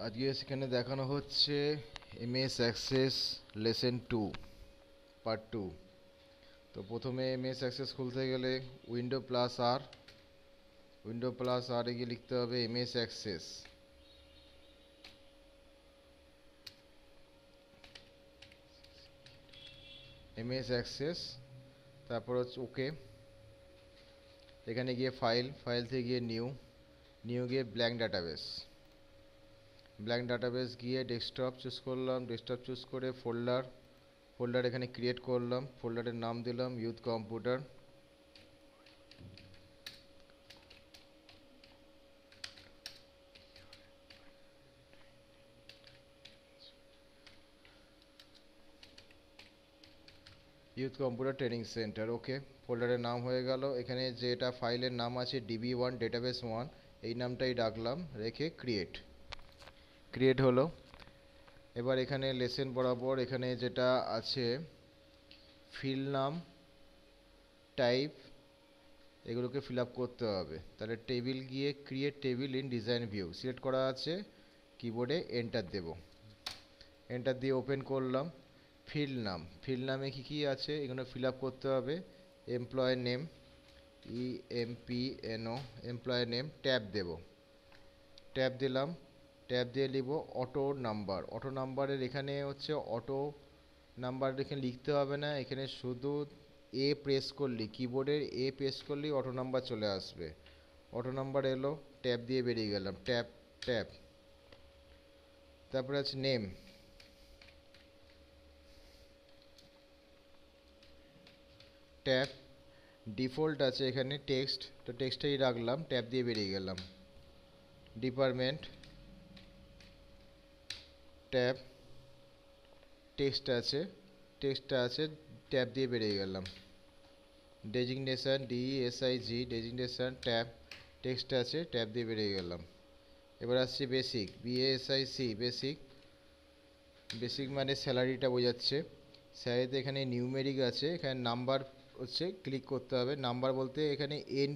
আজকে সেখানে দেখানো হচ্ছে এমএস অ্যাক্সেস লেসন 2 পার্ট 2। তো প্রথমে এমএস অ্যাক্সেস খুলতে গেলে উইন্ডো প্লাস আর এ গিয়ে লিখতে হবে এমএস অ্যাক্সেস, তারপর হচ্ছে ওকে। এখানে গিয়ে ফাইল থেকে গিয়ে নিউ গিয়ে ব্ল্যাঙ্ক ডাটাবেস গিয়ে ডেস্কটপ চুজ করলাম। ডেস্কটপ চুজ করে ফোল্ডার এখানে ক্রিয়েট করলাম। ফোল্ডারের নাম দিলাম ইউথ কম্পিউটার। ট্রেনিং সেন্টার, ওকে। ফোল্ডারের নাম হয়ে গেল। এখানে যেটা ফাইলের নাম আছে DB1 ডেটাবেস 1, এই নামটাই রাখলাম, রেখে ক্রিয়েট হলো। এবার এখানে লেসেন বরাবর এখানে যেটা আছে ফিল্ড নাম, টাইপ, এগুলোকে ফিল আপ করতে হবে। তাহলে টেবিল গিয়ে create table in design view select করা আছে, কিবোর্ডে এন্টার দেব। এন্টার দিয়ে ওপেন করলাম। ফিল্ড নামে কি আছে এগুলো ফিল আপ করতে হবে। Employee name, EMPNO, employee name, tab দেব। ট্যাব দিলাম। ট্যাব দিয়ে লিখব অটো নাম্বারের এখানে হচ্ছে অটো নাম্বার এখানে লিখতে হবে না, এখানে শুধু কিবোর্ডের প্রেস করলেই অটো নাম্বার চলে আসবে। অটো নাম্বার এলো, ট্যাব দিয়ে বেরিয়ে গেলাম। ট্যাব তারপরে আছে নেম, ট্যাব ডিফল্ট আছে এখানে টেক্সট, তো টেক্সটটাই রাখলাম, ট্যাব দিয়ে বেরিয়ে গেলাম। ডিপার্টমেন্ট, ট্যাব, টেক্সটটা আছে, ট্যাব দিয়ে বেরিয়ে গেলাম। Designation, DESIG, designation, tab, text আছে, ট্যাব দিয়ে বেরিয়ে গেলাম। এবার আসছি বেসিক, BASIC, বেসিক মানে স্যালারিটা বোঝাচ্ছে। স্যালারিতে এখানে নিউমেরিক আছে, এখানে নাম্বার হচ্ছে ক্লিক করতে হবে। নাম্বার বলতে এখানে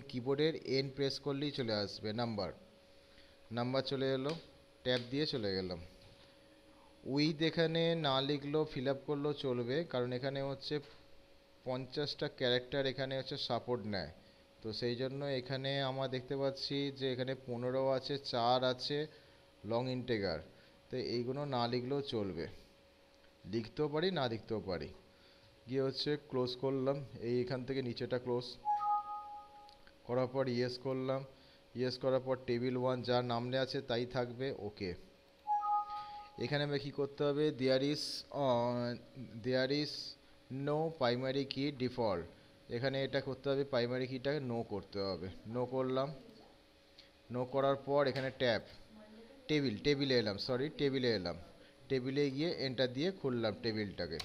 কিবোর্ডের এন প্রেস করলেই চলে আসবে নাম্বার চলে এলো, ট্যাব দিয়ে চলে গেলাম। এখানে না লিখলেও ফিল আপ করলেও চলবে, কারণ এখানে হচ্ছে 50টা ক্যারেক্টার এখানে হচ্ছে সাপোর্ট নেয়। তো সেই জন্য এখানে আমরা দেখতে পাচ্ছি যে এখানে 15 আছে, 4 আছে লং ইন্টেগার, তো এইগুলো না লিখলেও চলবে, লিখতেও পারি না লিখতেও পারি। গিয়ে হচ্ছে ক্লোজ করলাম, এখান থেকে নিচেটা ক্লোজ করার পর করলাম। করার পর টেবিল 1 যার নামে আছে তাই থাকবে, ওকে। এখানে আমরা কী করতে হবে, দেয়ার ইজ নো প্রাইমারি কি ডিফল্ট, এখানে এটা করতে হবে, প্রাইমারি কিটাকে নো করতে হবে। নো করলাম। নো করার পর এখানে টেবিলে এলাম। টেবিলে গিয়ে এন্টার দিয়ে খুললাম টেবিলটাকে।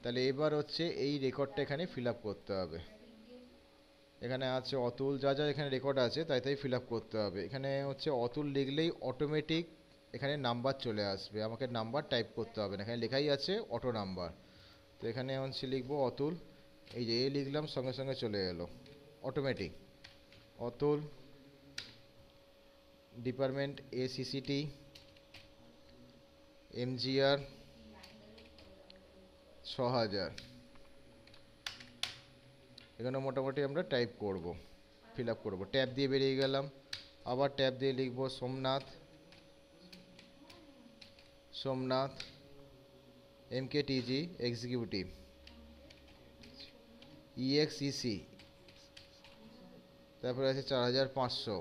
তাহলে এবার হচ্ছে এই রেকর্ডটা এখানে ফিল আপ করতে হবে। এখানে আছে অতুল, যা এখানে রেকর্ড আছে তাই ফিল আপ করতে হবে। এখানে হচ্ছে অতুল লিখলেই অটোমেটিক এখানে নাম্বার চলে আসবে, আমাকে নাম্বার টাইপ করতে হবে না, এখানে লেখাই আছে অটো নাম্বার। তো এখানে হচ্ছে লিখবো অতুল, এই যে লিখলাম, সঙ্গে সঙ্গে চলে এলো automatic. Atul, department ACCT, MGR 6000, এখানে মোটামুটি আমরা টাইপ করব, ফিল আপ করবো। ট্যাব দিয়ে বেরিয়ে গেলাম। আবার ট্যাব দিয়ে লিখবো সোমনাথ MKTG এক্সিকিউটিভ, EXEC, তারপরে আছে 4500।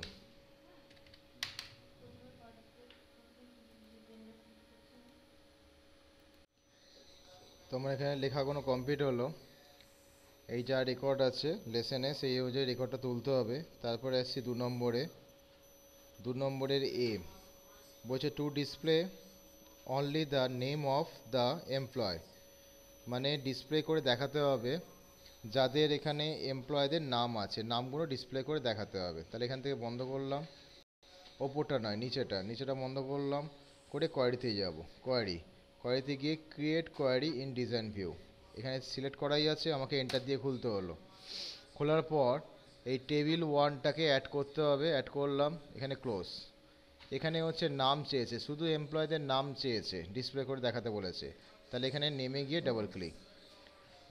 তোমার এখানে লেখা কোনো কমপ্লিট হলো। এই যা রেকর্ড আছে লেসেনে সেই অনুযায়ী রেকর্ডটা তুলতে হবে। তারপরে আসছি 2 নম্বরের বলছে to display only the name of the employee, মানে ডিসপ্লে করে দেখাতে হবে যাদের এখানে এমপ্লয়দের নাম আছে, নামগুলো ডিসপ্লে করে দেখাতে হবে। তাহলে এখান থেকে বন্ধ করলাম, ওপরটা নয় নিচেটা বন্ধ করলাম করে কোয়ারিতে যাব। কোয়ারিতে গিয়ে create query in design view, এখানে সিলেক্ট করাই আছে, আমাকে এন্টার দিয়ে খুলতে হলো। খোলার পর এই টেবিল 1টাকে অ্যাড করতে হবে, অ্যাড করলাম, এখানে ক্লোজ। এখানে হচ্ছে নাম চেয়েছে, শুধু এমপ্লয়ীদের নাম চেয়েছে, ডিসপ্লে করে দেখাতে বলেছে। তাহলে এখানে নেমে গিয়ে ডবল ক্লিক,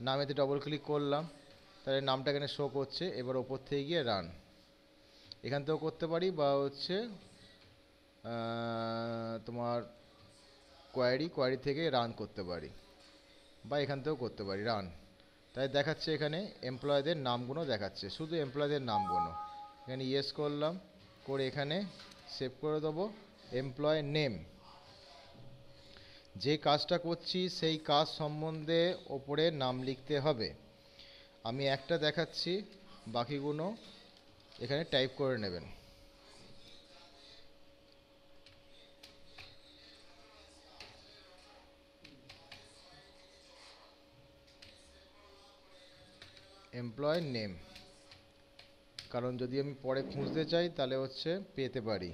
নামেতে ডবল ক্লিক করলাম, তাহলে নামটা এখানে শো করছে। এবার ওপর থেকে গিয়ে রান, এখান থেকেও করতে পারি, বা হচ্ছে তোমার কোয়ারি থেকে রান করতে পারি, বা এখান থেকেও করতে পারি রান। তাই দেখাচ্ছে এখানে এমপ্লয়ীদের নামগুলো দেখাচ্ছে, শুধু এমপ্লয়ীদের নামগুলো। এখানে ইয়েস করলাম, করে এখানে সেভ করে দেবো এমপ্লয় নেম। যে কাজটা করছি সেই কাজ সম্বন্ধে ওপরে নাম লিখতে হবে। আমি একটা দেখাচ্ছি, বাকিগুলো এখানে টাইপ করে নেবেন। এমপ্লয় নেম, কারণ যদি আমি পরে খুঁজতে চাই তাহলে হচ্ছে পেতে পারি।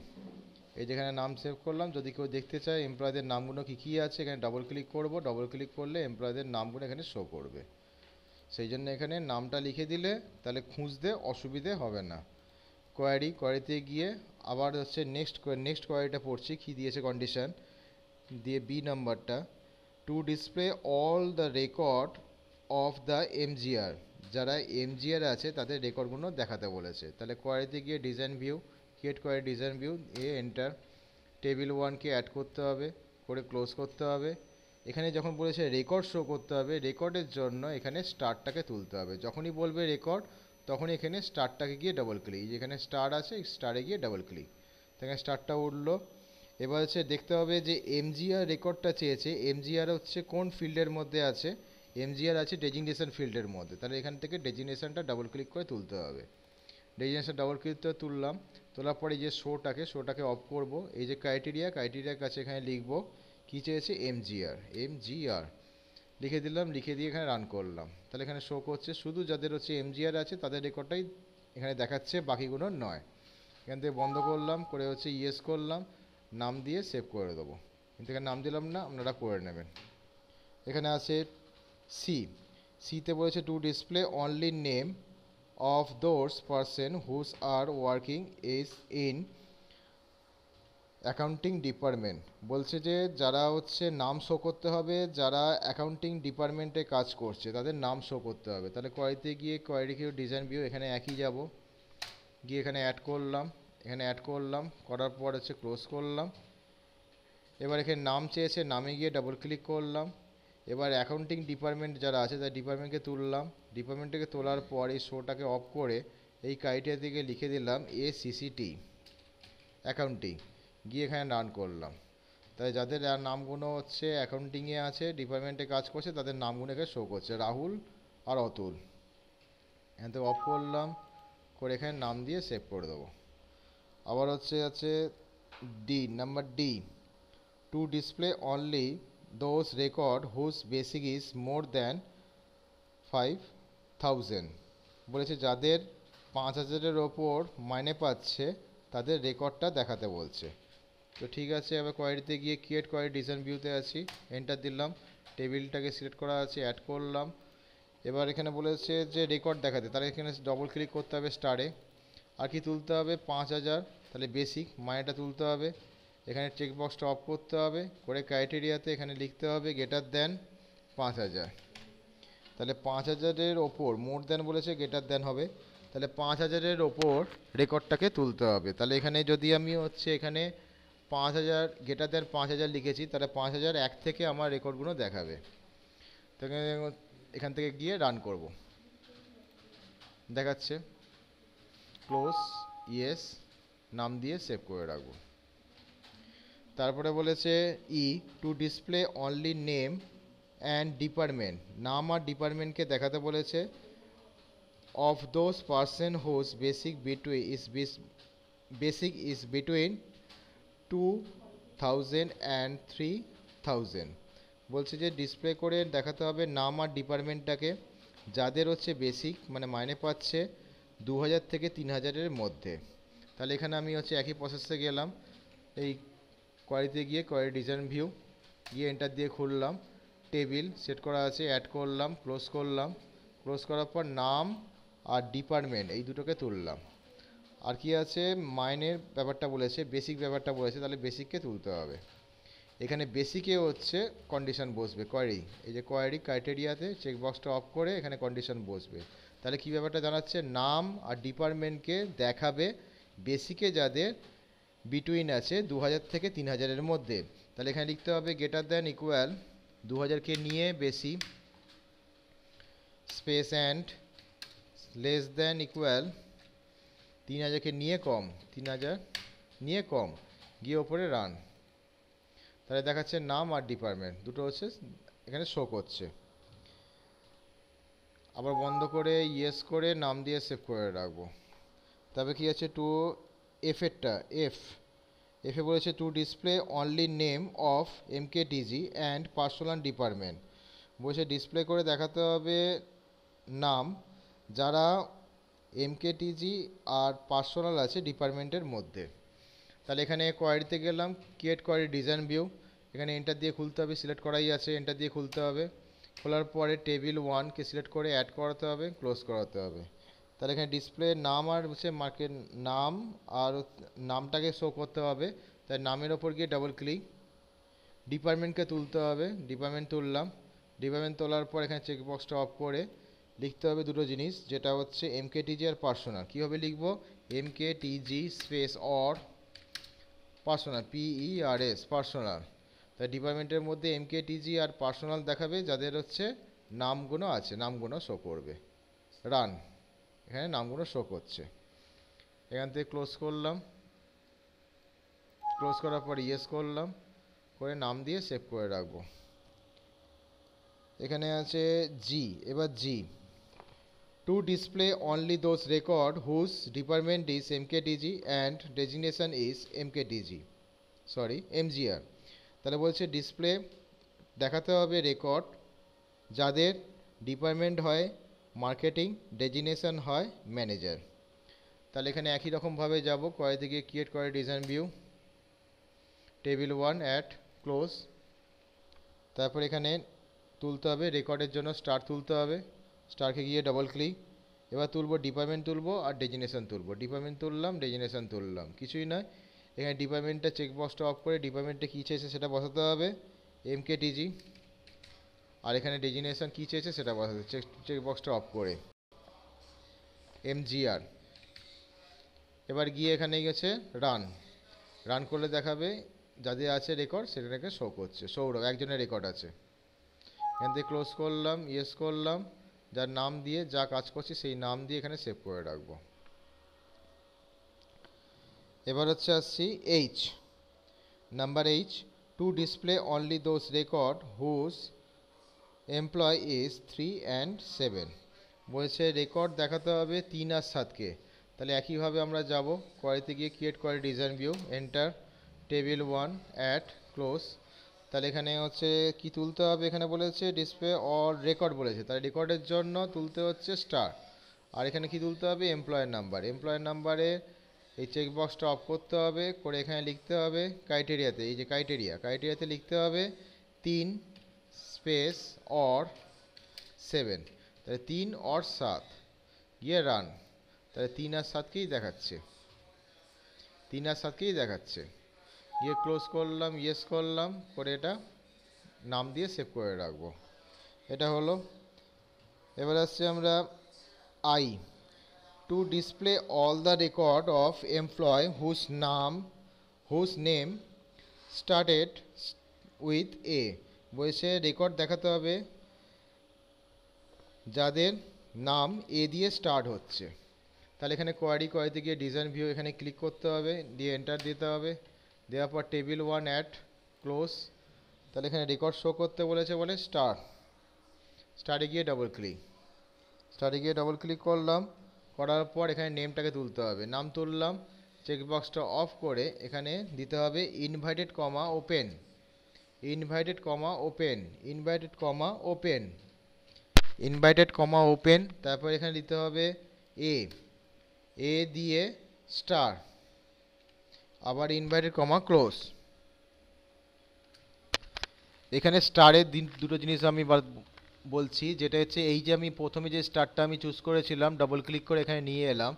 এই যেখানে নাম সেভ করলাম, যদি কেউ দেখতে চায় এমপ্লয়ীদের নামগুলো কী কী আছে, এখানে ডবল ক্লিক করব, ডবল ক্লিক করলে এমপ্লয়ীদের নামগুলো এখানে শো করবে। সেই জন্য এখানে নামটা লিখে দিলে তাহলে খুঁজতে অসুবিধে হবে না। কোয়ারিতে গিয়ে আবার হচ্ছে নেক্সট কোয়ারিটা পড়ছি, কী দিয়েছে কন্ডিশন দিয়ে, বি নাম্বারটা, to display all the record of the MGR, যারা এমজিআর আছে তাদের রেকর্ডগুলো দেখাতে বলেছে। তাহলে কোয়ারিতে গিয়ে design view, create query design view এ এন্টার, টেবিল 1কে অ্যাড করতে হবে, করে ক্লোজ করতে হবে। এখানে যখন বলেছে রেকর্ড শো করতে হবে, রেকর্ডের জন্য এখানে স্টারটাকে তুলতে হবে। যখনই বলবে রেকর্ড তখনই এখানে স্টারটাকে গিয়ে ডবল ক্লিক, যেখানে স্টার আছে স্টারে গিয়ে ডবল ক্লিক, এখানে স্টারটা উঠলো। এবার হচ্ছে দেখতে হবে যে এমজিআর রেকর্ডটা চেয়েছে, এমজিআর হচ্ছে কোন ফিল্ডের মধ্যে আছে, এমজিআর আছে ডেজিগনেশন ফিল্ডের মধ্যে। তাহলে এখান থেকে ডেজিগনেশনটা ডাবল ক্লিক করে তুলতে হবে। ডেজিগনেশন ডাবল ক্লিক করে তুললাম, তোলার পরে এই যে শোটাকে অফ করব। এই যে ক্রাইটেরিয়ার কাছে এখানে লিখব কী চেয়েছে, এমজিআর লিখে দিলাম, লিখে দিয়ে এখানে রান করলাম। তাহলে এখানে শো করছে শুধু যাদের হচ্ছে এমজিআর আছে তাদের রেকর্ডটাই এখানে দেখাচ্ছে, বাকিগুলো নয়। এখান থেকে বন্ধ করলাম, করে হচ্ছে ইয়েস করলাম, নাম দিয়ে সেভ করে দেবো। কিন্তু এখানে নাম দিলাম না, আপনারা করে নেবেন। এখানে আছে সিতে বলেছে to display only name of those person whose are working is in accounting department. বলছে যে যারা হচ্ছে নাম শো করতে হবে, যারা অ্যাকাউন্টিং ডিপার্টমেন্টে কাজ করছে তাদের নাম শো করতে হবে। তাহলে কোয়ারিতে গিয়ে কোয়ারি কিউ ডিজাইন ভিউ, এখানে একই যাব, গিয়ে এখানে অ্যাড করলাম, করার পর হচ্ছে ক্লোজ করলাম। এবার এখানে নাম চেয়েছে, নামে গিয়ে ডাবল ক্লিক করলাম। এবার অ্যাকাউন্টিং ডিপার্টমেন্ট যারা আছে তার ডিপার্টমেন্টকে তুললাম, ডিপার্টমেন্টকে তোলার পর এই শোটাকে অফ করে এই ক্রাইটেরিয়া থেকে লিখে দিলাম ACCT অ্যাকাউন্টিং, গিয়ে এখানে রান করলাম। তাই যাদের নামগুলো হচ্ছে অ্যাকাউন্টিংয়ে আছে, ডিপার্টমেন্টে কাজ করছে, তাদের নামগুলো এখানে শো করছে, রাহুল আর অতুল। এখান থেকে অফ করলাম, করে এখানে নাম দিয়ে সেভ করে দেবো। আবার হচ্ছে number D, to display only those record whose basic is more than 5,000। বলেছে যাদের 5,000-এর ওপর মাইনে পাচ্ছে তাদের রেকর্ডটা দেখাতে বলছে। তো ঠিক আছে, এবার কোয়ারিতে গিয়ে ক্রিয়েট কোয়ারি ডিজাইন ভিউতে আছি, এন্টার দিলাম, টেবিলটাকে সিলেক্ট করা আছে, অ্যাড করলাম। এবার এখানে বলেছে যে রেকর্ড দেখাতে, তাহলে এখানে ডবল ক্লিক করতে হবে স্টারে, আর কি তুলতে হবে 5,000, তাহলে বেসিক মাইনেটা তুলতে হবে। এখানে চেকবক্সটা অফ করতে হবে, করে ক্রাইটেরিয়াতে এখানে লিখতে হবে গ্রেটার দ্যান 5,000। তাহলে 5,000-এর ওপর, মোর দ্যান বলেছে গ্রেটার দ্যান হবে, তাহলে 5,000-এর ওপর রেকর্ডটাকে তুলতে হবে। তাহলে এখানে যদি আমি হচ্ছে এখানে 5,000 গ্রেটার দ্যান 5,000 লিখেছি, তাহলে 5,001 থেকে আমার রেকর্ডগুলো দেখাবে। তো এখান থেকে গিয়ে রান করব, দেখাচ্ছে, ক্লোজ, ইয়েস, নাম দিয়ে সেভ করে রাখবো। তারপরে বলেছে to display only name and department, নাম আর ডিপার্টমেন্টকে দেখাতে বলেছে, of those person whose basic is between 2,000 and 3,000। বলছে যে ডিসপ্লে করে দেখাতে হবে নাম আর ডিপার্টমেন্টটাকে, যাদের হচ্ছে বেসিক মানে মাইনে পাচ্ছে 2,000 থেকে 3,000-এর মধ্যে। তাহলে এখানে আমি হচ্ছে একই প্রসেসে গেলাম, এই কোয়ারিতে গিয়ে কোয়ারি ডিজাইন ভিউ, গিয়ে এন্টার দিয়ে খুললাম, টেবিল সেট করা আছে, অ্যাড করলাম, ক্লোজ করার পর নাম আর ডিপার্টমেন্ট এই দুটোকে তুললাম। আর কি আছে, মাইনের ব্যাপারটা বলেছে, বেসিক ব্যাপারটা বলেছে, তাহলে বেসিককে তুলতে হবে। এখানে বেসিকে হচ্ছে কন্ডিশন বসবে কোয়ারি, এই যে কোয়ারি ক্রাইটেরিয়াতে চেকবক্সটা অফ করে এখানে কন্ডিশন বসবে। তাহলে কি ব্যাপারটা জানাচ্ছে, নাম আর ডিপার্টমেন্টকে দেখাবে বেসিকে যাদের বিটুইন আছে 2000 থেকে 3000-এর মধ্যে। তাহলে এখানে লিখতে হবে গ্রেটার দ্যান ইকুয়াল 2000-কে নিয়ে বেশি space and less than equal 3000-কে নিয়ে কম, 3000 নিয়ে কম, গিয়ে ওপরে রান। তাহলে দেখাচ্ছে নাম আর ডিপার্টমেন্ট দুটো হচ্ছে এখানে শো করছে। আবার বন্ধ করে ইয়েস করে নাম দিয়ে সেভ করে রাখবো। তবে কি আছে, টু এফেরটা এফে বলেছে to display only name of MKTG and personal department. বলছে ডিসপ্লে করে দেখাতে হবে নাম যারা এমকেটিজি আর পার্সোনাল আছে ডিপার্টমেন্টের মধ্যে। তাহলে এখানে কোয়ারিতে গেলাম, ক্রিয়েট কোয়ারি ডিজাইন ভিউ, এখানে এন্টার দিয়ে খুলতে হবে, সিলেক্ট করাই আছে, এন্টার দিয়ে খুলতে হবে। খোলার পরে টেবিল 1-কে সিলেক্ট করে অ্যাড করাতে হবে, ক্লোজ করাতে হবে। তাহলে এখানে ডিসপ্লে নাম আর হচ্ছে মার্কেট নাম আর নামটাকে শো করতে হবে, তাই নামের ওপর গিয়ে ডাবল ক্লিক। ডিপার্টমেন্টকে তুলতে হবে, ডিপার্টমেন্ট তুললাম। ডিপার্টমেন্ট তোলার পর এখানে চেকবক্সটা অফ করে লিখতে হবে দুটো জিনিস, যেটা হচ্ছে এমকেটিজি আর পার্সোনাল। কীভাবে লিখবো, MKTG space or personal, PERS personal. তাই ডিপার্টমেন্টের মধ্যে এমকেটিজি আর পার্সোনাল দেখাবে যাদের হচ্ছে নামগুলো আছে, নামগুলো শো করবে। রান, এখানে নামগুলো শো করছে। এখান থেকে ক্লোজ করলাম, ক্লোজ করার পর ইয়েস করলাম, করে নাম দিয়ে সেভ করে রাখবো। এখানে আছে জি, এবার জি, to display only those record whose department is MKTG and designation is MGR। তাহলে বলছে ডিসপ্লে দেখাতে হবে রেকর্ড যাদের ডিপার্টমেন্ট হয় মার্কেটিং, ডেজিগনেশন হয় ম্যানেজার। তাহলে এখানে একই রকমভাবে যাব, কোয়ারি থেকে ক্রিয়েট করে design view, table 1 add close. তারপর এখানে তুলতে হবে রেকর্ডের জন্য স্টার তুলতে হবে, স্টারকে গিয়ে ডবল ক্লিক। এবার তুলবো ডিপার্টমেন্ট তুলবো আর ডেজিগনেশন তুলবো, ডিপার্টমেন্ট তুললাম, ডেজিগনেশন তুললাম, কিছুই নয়। এখানে ডিপার্টমেন্টটা চেকবক্সটা অফ করে ডিপার্টমেন্টে কী চেয়েছে সেটা বসাতে হবে, এমকেটিজি। আর এখানে ডেজিগনেশন কী চেয়েছে সেটা বসাতে, চেকবক্সটা অফ করে MGR। এবার গিয়ে এখানে গেছে রান, রান করলে দেখাবে যাদের আছে রেকর্ড সেটাকে শো করছে। সৌরভ একজনের রেকর্ড আছে। এখান থেকে ক্লোজ করলাম, ইয়েস করলাম, যার নাম দিয়ে যা কাজ করছি সেই নাম দিয়ে এখানে সেভ করে রাখবো। এবার হচ্ছে আসছি H, number H, to display only those record whose employee is 3 and 7। বলছে রেকর্ড দেখাতে হবে 3 আর 7-কে। তাহলে একইভাবে আমরা যাব, কোয়ারিতে গিয়ে create query design view, enter, table 1 add close. তাহলে এখানে হচ্ছে কি তুলতে হবে, এখানে বলেছে ডিসপ্লে অর রেকর্ড বলেছে, তাহলে রেকর্ডের জন্য তুলতে হচ্ছে স্টার। আর এখানে কি তুলতে হবে, এমপ্লয়ের নাম্বার। এমপ্লয়ের নাম্বারে এই চেকবক্সটা অফ করতে হবে, করে এখানে লিখতে হবে ক্রাইটেরিয়াতে, এই যে ক্রাইটেরিয়াতে লিখতে হবে 3 স্পেস অর 7। তাহলে 3 or 7 গিয়ে রান। তাহলে 3 আর 7-কেই দেখাচ্ছে, 3 আর 7-কেই দেখাচ্ছে। গিয়ে ক্লোজ করলাম, ইয়েস করলাম, করে এটা নাম দিয়ে সেভ করে রাখবো। এটা হলো। এবার আসছে আমরা I, to display all the record of employee whose name started with A. বলছে রেকর্ড দেখাতে হবে যাদের নাম এ দিয়ে স্টার্ট হচ্ছে। তাহলে এখানে কোয়ারিতে গিয়ে ডিজাইন ভিউ এখানে ক্লিক করতে হবে, দিয়ে এন্টার দিতে হবে, দেওয়ার পর টেবিল 1 অ্যাড ক্লোজ। তাহলে এখানে রেকর্ড শো করতে বলেছে, বলে স্টারে গিয়ে ডবল ক্লিক করলাম, করার পর এখানে নেমটাকে তুলতে হবে, নাম তুললাম। চেকবক্সটা অফ করে এখানে দিতে হবে inverted comma open, inverted comma open. তারপর এখানে দিতে হবে এ দিয়ে স্টার, আবার ইনভাইটেড কমা ক্লোজ। এখানে স্টারের দুটো জিনিস আমি বলছি, যেটা হচ্ছে এই যে আমি প্রথমে যে স্টারটা আমি চুজ করেছিলাম, ডাবল ক্লিক করে এখানে নিয়ে এলাম,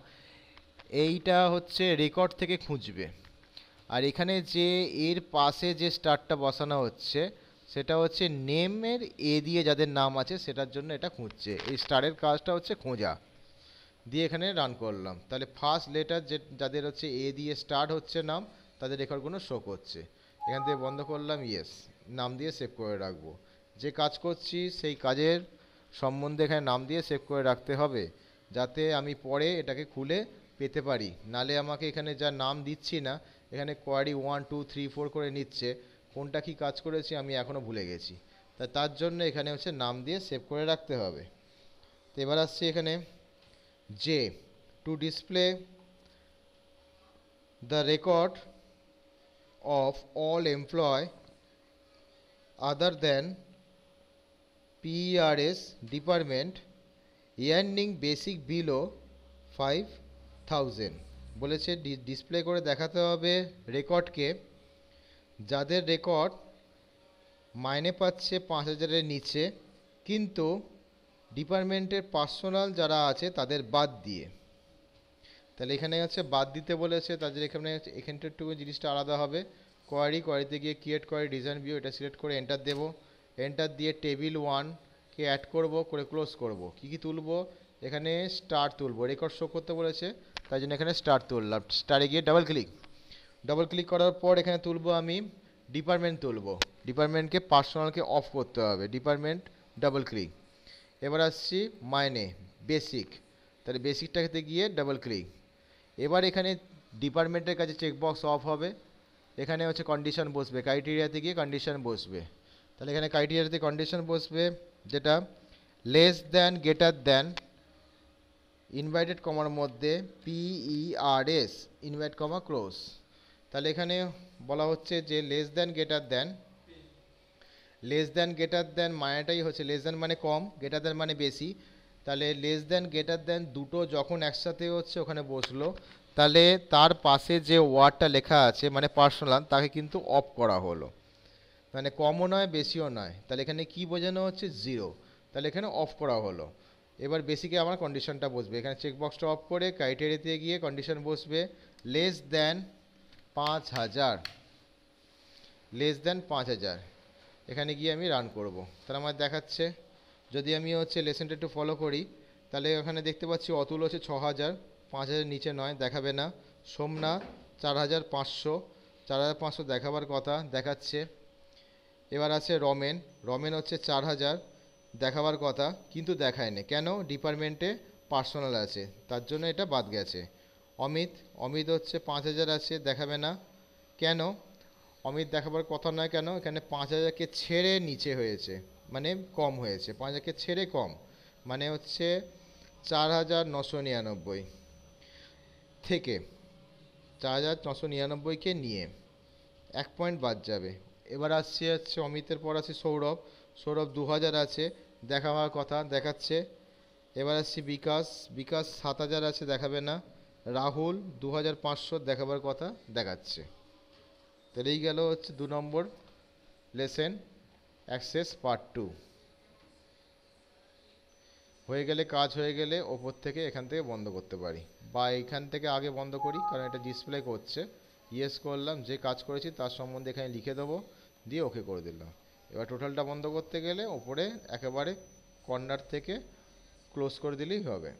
এইটা হচ্ছে রেকর্ড থেকে খুঁজবে। আর এখানে যে এর পাশে যে স্টারটা বসানো হচ্ছে সেটা হচ্ছে নেমের এ দিয়ে যাদের নাম আছে সেটার জন্য এটা খুঁজছে। এই স্টারের কাজটা হচ্ছে খোঁজা। দিয়ে এখানে রান করলাম, তাহলে ফার্স্ট লেটার যে যাদের হচ্ছে এ দিয়ে স্টার্ট হচ্ছে নাম, তাদের রেকর্ডগুলো শো করছে। এখান থেকে বন্ধ করলাম, ইয়েস, নাম দিয়ে সেভ করে রাখবো। যে কাজ করছি সেই কাজের সম্বন্ধে এখানে নাম দিয়ে সেভ করে রাখতে হবে, যাতে আমি পরে এটাকে খুলে পেতে পারি। নালে আমাকে এখানে যা নাম দিচ্ছি না, এখানে কোয়ারি 1 2 3 4 করে নিচ্ছে, কোনটা কি কাজ করেছি আমি এখনও ভুলে গেছি। তার জন্য এখানে হচ্ছে নাম দিয়ে সেভ করে রাখতে হবে। তো এবার আসছি এখানে J, to display the record of all employee other than PERS department earning basic below 5000 বলেছে ডিসপ্লে করে দেখাতে হবে রেকর্ডকে যাদের রেকর্ড মাইনে পাচ্ছে 5000-এর নিচে, কিন্তু ডিপার্টমেন্টের পার্সোনাল যারা আছে তাদের বাদ দিয়ে। তাহলে এখানে হচ্ছে বাদ দিতে বলেছে, তাদের এখানে এখানটাটুকু জিনিসটা আলাদা হবে। কোয়ারিতে গিয়ে ক্রিয়েট কোয়ারি ডিজাইন ভিউ এটা সিলেক্ট করে এন্টার দেবো। এন্টার দিয়ে টেবিল 1-কে অ্যাড করব, করে ক্লোজ করব। কি কি তুলবো? এখানে স্টার তুলবো, রেকর্ড শো করতে বলেছে তাই জন্য এখানে স্টার তুললাম। স্টারে গিয়ে ডাবল ক্লিক করার পর এখানে তুলবো আমি ডিপার্টমেন্ট তুলবো। ডিপার্টমেন্টকে পার্সোনালকে অফ করতে হবে, ডিপার্টমেন্ট ডাবল ক্লিক। এবার আসছি মাইনে বেসিক, তাহলে বেসিকটাতে গিয়ে ডাবল ক্লিক। এবার এখানে ডিপার্টমেন্টের কাছে চেকবক্স অফ হবে, এখানে হচ্ছে কন্ডিশন বসবে, ক্রাইটেরিয়াতে গিয়ে কন্ডিশন বসবে। তাহলে এখানে ক্রাইটেরিয়াতে কন্ডিশন বসবে যেটা less than greater than inverted কমার মধ্যে PERS ইনভাইট কমা ক্লোজ। তাহলে এখানে বলা হচ্ছে যে লেস দ্যান গ্রেটার দ্যান মানেটাই হচ্ছে লেস দ্যান মানে কম, গ্রেটার দ্যান মানে বেশি। তাহলে লেস দ্যান গ্রেটার দ্যান দুটো যখন একসাথে হচ্ছে ওখানে বসলো, তাহলে তার পাশে যে ওয়ার্ডটা লেখা আছে মানে পার্সোনাল, তাকে কিন্তু অফ করা হলো, মানে কমও নয় বেশিও নয়। তাহলে এখানে কি বোঝানো হচ্ছে? জিরো। তাহলে এখানে অফ করা হলো। এবার বেসিকে আমার কন্ডিশনটা বসবে, এখানে চেকবক্সটা অফ করে ক্রাইটেরিয়াতে গিয়ে কন্ডিশন বসবে লেস দ্যান 5000, এখানে গিয়ে আমি রান করব। তাহলে আমার দেখাচ্ছে, যদি আমি হচ্ছে লেসনটা একটু ফলো করি, তাহলে এখানে দেখতে পাচ্ছি অতুল হচ্ছে 6000, 5000 নিচে নয়, দেখাবে না। সোমনাথ 4500 দেখাবার কথা, দেখাচ্ছে। এবার আছে রমেন হচ্ছে 4000 দেখাবার কথা, কিন্তু দেখায়নি কেন? ডিপার্টমেন্টে পার্সোনাল আছে তার জন্য এটা বাদ গেছে। অমিত হচ্ছে 5000 আছে, দেখাবে না কেন? অমিত দেখাবার কথা নয় কেন? এখানে 5000-কে ছেড়ে নিচে হয়েছে, মানে কম হয়েছে। 5000-কে ছেড়ে কম মানে হচ্ছে 4999 থেকে 4999-কে নিয়ে 1 পয়েন্ট বাদ যাবে। এবার আসছে অমিতের পর আছে সৌরভ 2000 আছে, দেখাবার কথা, দেখাচ্ছে। এবার আসছি বিকাশ 7000 আছে, দেখাবে না। রাহুল 2500 দেখাবার কথা, দেখাচ্ছে। তাহলে এই গেল হচ্ছে 2 নম্বর লেসেন অ্যাক্সেস পার্ট 2 কাজ হয়ে গেলে ওপর থেকে এখান থেকে বন্ধ করতে পারি, বা এখান থেকে আগে বন্ধ করি, কারণ এটা ডিসপ্লে করছে। ইয়েস করলাম, যে কাজ করেছি তার সম্বন্ধে এখানে লিখে দেবো, দিয়ে ওকে করে দিলাম। এবার টোটালটা বন্ধ করতে গেলে ওপরে একেবারে কর্নার থেকে ক্লোজ করে দিলেই হবে।